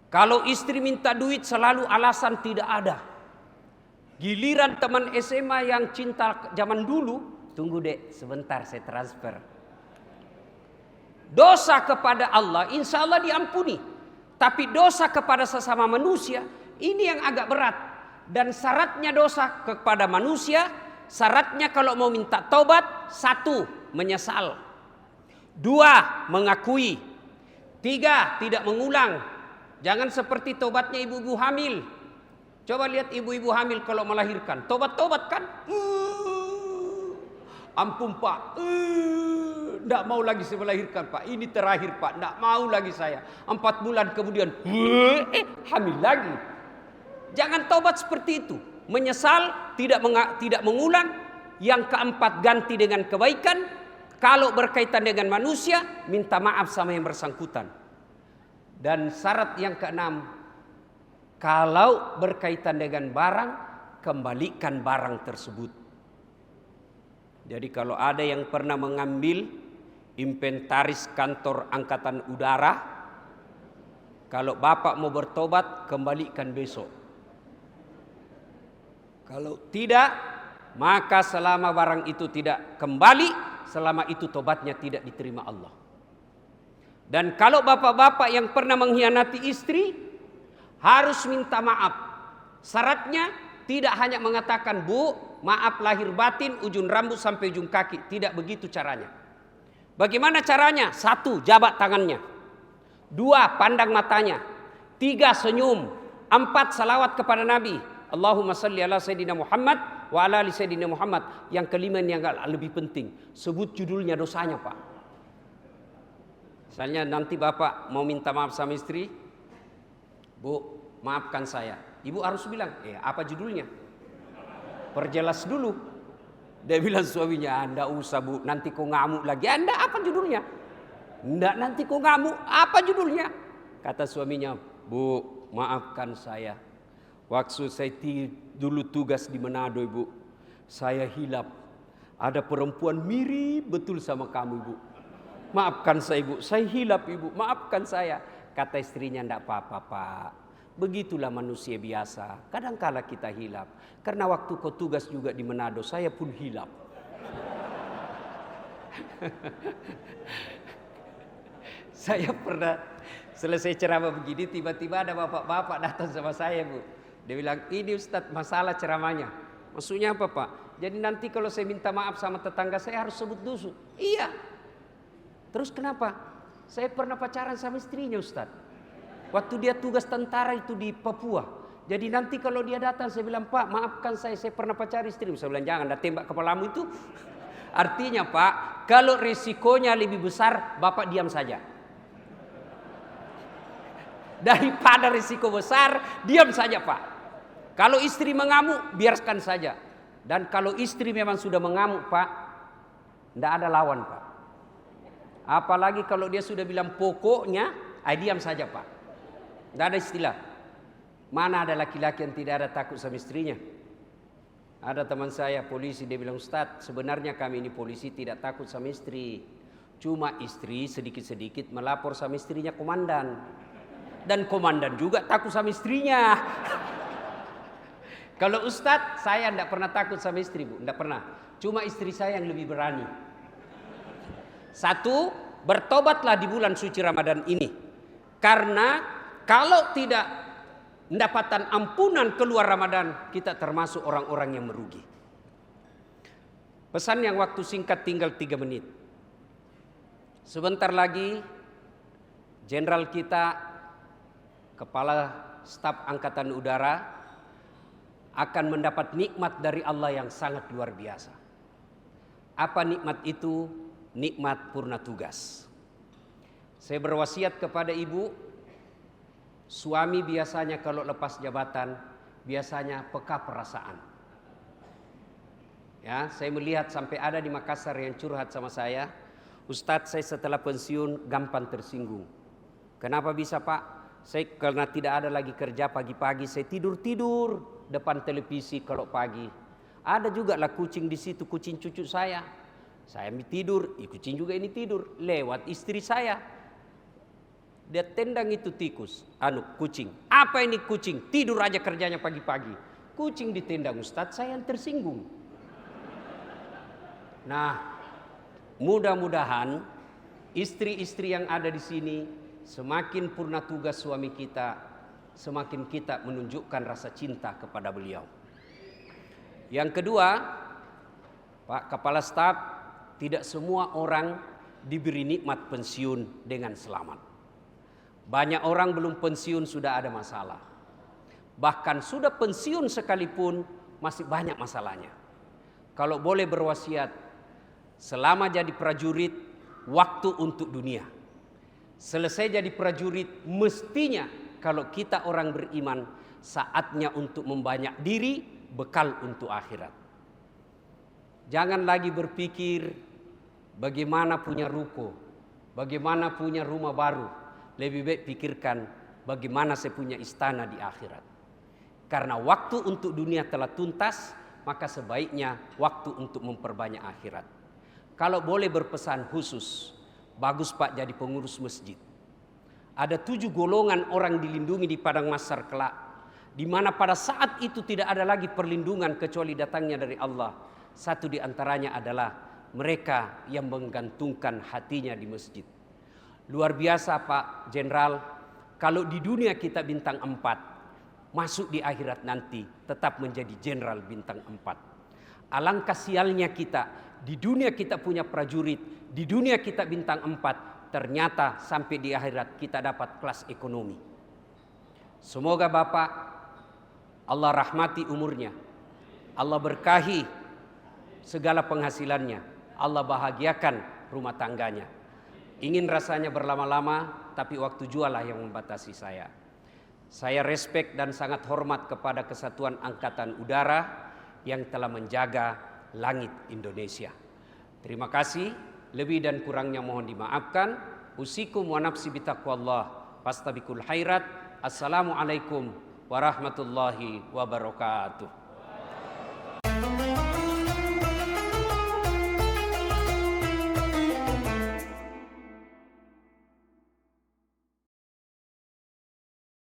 Kalau istri minta duit selalu alasan tidak ada. Giliran teman SMA yang cinta zaman dulu, tunggu dek sebentar saya transfer. Dosa kepada Allah insya Allah diampuni. Tapi dosa kepada sesama manusia ini yang agak berat. Dan syaratnya dosa kepada manusia, syaratnya kalau mau minta taubat, 1, menyesal. 2, mengakui. 3, tidak mengulang. Jangan seperti tobatnya ibu-ibu hamil. Coba lihat ibu-ibu hamil kalau melahirkan. Tobat-tobat kan? Ampun pak, tidak mau lagi saya melahirkan pak. Ini terakhir pak, tidak mau lagi saya. 4 bulan kemudian, hamil lagi. Jangan tobat seperti itu. Menyesal, tidak mengulang. Yang keempat, ganti dengan kebaikan. Kalau berkaitan dengan manusia, minta maaf sama yang bersangkutan. Dan syarat yang keenam, kalau berkaitan dengan barang, kembalikan barang tersebut. Jadi kalau ada yang pernah mengambil inventaris kantor angkatan udara, kalau bapak mau bertobat, kembalikan besok. Kalau tidak, maka selama barang itu tidak kembali, selama itu tobatnya tidak diterima Allah. Dan kalau bapak-bapak yang pernah mengkhianati istri, harus minta maaf. Syaratnya tidak hanya mengatakan, Bu, maaf lahir batin, ujung rambut sampai ujung kaki. Tidak begitu caranya. Bagaimana caranya? 1, jabat tangannya. 2, pandang matanya. 3, senyum. 4, salawat kepada Nabi. Allahumma salli ala Sayyidina Muhammad wa ala ali Sayyidina Muhammad. Yang kelima yang lebih penting, sebut judulnya dosanya pak. Misalnya nanti bapak mau minta maaf sama istri, Bu, maafkan saya. Ibu harus bilang, apa judulnya? Perjelas dulu. Dia bilang suaminya, Anda usah bu, nanti kau ngamuk lagi. Anda apa judulnya? Enggak, nanti kau ngamuk, apa judulnya? Kata suaminya, Bu, maafkan saya. Waktu saya dulu tugas di Manado ibu, saya hilap. Ada perempuan mirip betul sama kamu ibu. Maafkan saya ibu, saya hilap ibu, maafkan saya. Kata istrinya, enggak apa-apa pak. Begitulah manusia biasa. Kadangkala kita hilap. Karena waktu kau tugas juga di Manado, saya pun hilap. Saya pernah selesai ceramah begini, tiba-tiba ada bapak-bapak datang sama saya bu. Dia bilang, ini Ustadz masalah ceramahnya. Maksudnya apa pak? Jadi nanti kalau saya minta maaf sama tetangga saya harus sebut dusu. Iya. Terus kenapa? Saya pernah pacaran sama istrinya Ustadz. Waktu dia tugas tentara itu di Papua. Jadi nanti kalau dia datang saya bilang, Pak maafkan saya pernah pacaran istri. Saya bilang, jangan dah tembak kepalamu itu. Artinya Pak, kalau risikonya lebih besar, Bapak diam saja. Daripada risiko besar, diam saja Pak. Kalau istri mengamuk, biarkan saja. Dan kalau istri memang sudah mengamuk Pak, tidak ada lawan Pak. Apalagi kalau dia sudah bilang pokoknya, diam saja Pak. Tidak ada istilah. Mana ada laki-laki yang tidak ada takut sama istrinya? Ada teman saya polisi, dia bilang, Ustadz sebenarnya kami ini polisi tidak takut sama istri. Cuma istri sedikit-sedikit melapor sama istrinya komandan. Dan komandan juga takut sama istrinya. Kalau Ustadz, saya tidak pernah takut sama istri bu, tidak pernah. Cuma istri saya yang lebih berani. 1, bertobatlah di bulan suci Ramadan ini. Karena kalau tidak mendapatkan ampunan keluar Ramadan, kita termasuk orang-orang yang merugi. Pesan yang waktu singkat tinggal 3 menit. Sebentar lagi Jenderal kita, Kepala Staf Angkatan Udara, akan mendapat nikmat dari Allah yang sangat luar biasa. Apa nikmat itu? Nikmat purna tugas. Saya berwasiat kepada ibu, suami biasanya kalau lepas jabatan, biasanya peka perasaan. Ya, saya melihat sampai ada di Makassar yang curhat sama saya, Ustadz saya setelah pensiun gampang tersinggung. Kenapa bisa Pak? Saya karena tidak ada lagi kerja pagi-pagi, saya tidur-tidur depan televisi kalau pagi. Ada juga lah kucing di situ, kucing cucu saya. Saya tidur, kucing juga ini tidur. Lewat istri saya. Dia tendang itu tikus, kucing. Apa ini kucing? Tidur aja kerjanya pagi-pagi. Kucing ditendang Ustadz, saya yang tersinggung. Nah, mudah-mudahan istri-istri yang ada di sini semakin purna tugas suami kita, semakin kita menunjukkan rasa cinta kepada beliau. Yang kedua, Pak Kepala Staf, tidak semua orang diberi nikmat pensiun dengan selamat. Banyak orang belum pensiun sudah ada masalah. Bahkan sudah pensiun sekalipun masih banyak masalahnya. Kalau boleh berwasiat, selama jadi prajurit, waktu untuk dunia. Selesai jadi prajurit, mestinya kalau kita orang beriman, saatnya untuk membanyak diri, bekal untuk akhirat. Jangan lagi berpikir bagaimana punya ruko, bagaimana punya rumah baru. Lebih baik pikirkan bagaimana saya punya istana di akhirat. Karena waktu untuk dunia telah tuntas, maka sebaiknya waktu untuk memperbanyak akhirat. Kalau boleh berpesan khusus, bagus Pak jadi pengurus masjid. Ada 7 golongan orang dilindungi di padang mahsyar kelak, di mana pada saat itu tidak ada lagi perlindungan kecuali datangnya dari Allah. Satu di antaranya adalah mereka yang menggantungkan hatinya di masjid. Luar biasa Pak Jenderal, kalau di dunia kita bintang 4, masuk di akhirat nanti tetap menjadi jenderal bintang 4. Alangkah sialnya kita, di dunia kita punya prajurit, di dunia kita bintang 4, ternyata sampai di akhirat kita dapat kelas ekonomi. Semoga Bapak Allah rahmati umurnya, Allah berkahi segala penghasilannya, Allah bahagiakan rumah tangganya. Ingin rasanya berlama-lama, tapi waktu jualah yang membatasi saya. Saya respek dan sangat hormat kepada Kesatuan Angkatan Udara yang telah menjaga langit Indonesia. Terima kasih, lebih dan kurangnya mohon dimaafkan. Usikum wa nafsi bitaqwallah, fastabiqul khairat. Assalamualaikum warahmatullahi wabarakatuh.